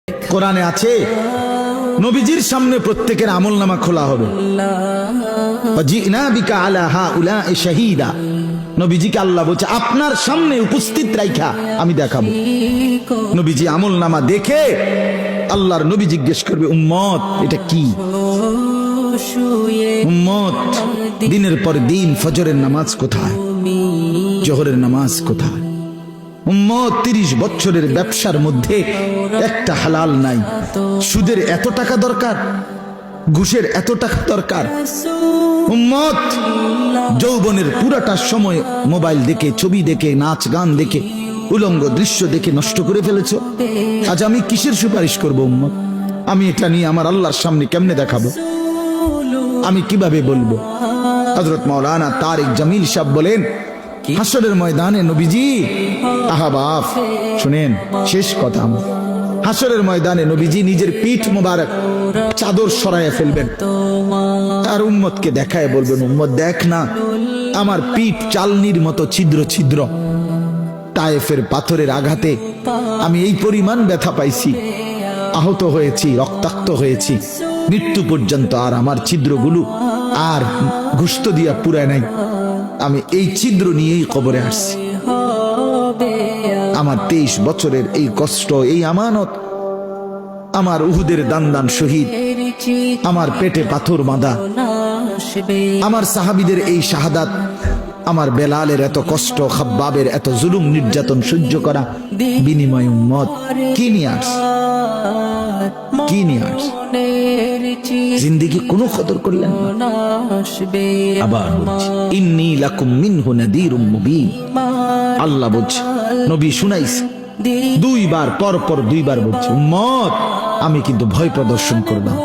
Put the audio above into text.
কোরআনে আছে নবীজির সামনে প্রত্যেকের আমলনামা খোলা হবে। জিনা বিকা আলা হাউলাই শাহীদা, নবীজিকে আল্লাহ বলছে আপনার সামনে উপস্থিত রাইখা আমি দেখাবো। নবীজি আমলনামা দেখে আল্লাহর নবী জিজ্ঞেস করবে উম্মত এটা কি? উম্মত দিনের পর দিন ফজরের নামাজ কোথায়, জোহরের নামাজ কোথায়? উম্মত 30 বছরের ব্যবসার মধ্যে একটা হালাল নাই। সুদের এত টাকা দরকার, ঘুষের এত টাকা দরকার। উম্মত যৌবনের পুরাটা সময় মোবাইল দেখে, ছবি দেখে, নাচ গান দেখে, উলঙ্গ দৃশ্য দেখে নষ্ট করে ফেলেছো। আজ আমি কিসের সুপারিশ করব উম্মত? আমি এটা নিয়ে আমার আল্লাহর সামনে কেমনে দেখাবো? আমি কিভাবে বলবো? হযরত মাওলানা তারিক জামিল সাহেব বলেন হাসরের ময়দানে নবীজি, আহা বাপ শুনেন শেষ কথা, হাসরের ময়দানে নবীজি নিজের পিঠ মোবারক চাদর সরাইয়া ফেলবেন আর উম্মতকে দেখায় বলবেন উম্মত দেখ না আমার পিঠ চালনির মতো ছিদ্র ছিদ্র, তায়েফের পাথরের আঘাতে আমি এই পরিমাণ ব্যথা পাইছি, আহত হয়েছি, রক্তাক্ত হয়েছি, মৃত্যু পর্যন্ত আর আমার ছিদ্রগুলো আর গোশত দিয়া পুরায় নাই। আমি এই ছিদ্র নিয়েই কবরে আসছি। আমার 23 বছরের এই কষ্ট, এই আমানত, আমার উহুদের দান শহীদ, আমার পেটে পাথর বাঁধা, আমার সাহাবীদের এই শাহাদাত, আমার বেলালের এত কষ্ট, খাব্বাবের এত জুলুম নির্যাতন সহ্য করা, বিনিময় উম্মত কি নিয়ে আস, কি নিয়ে আস? জিন্দেগি কোনো কদর করলেন না। আবার বলছি ইন্নী লাকুম মিনহু নাযীরুম মুবিন, আল্লাহ বলছে নবী শুনাইছে 2 বার, পর পর 2 বার বলছে উম্মত আমি কিন্তু ভয় প্রদর্শন করলাম।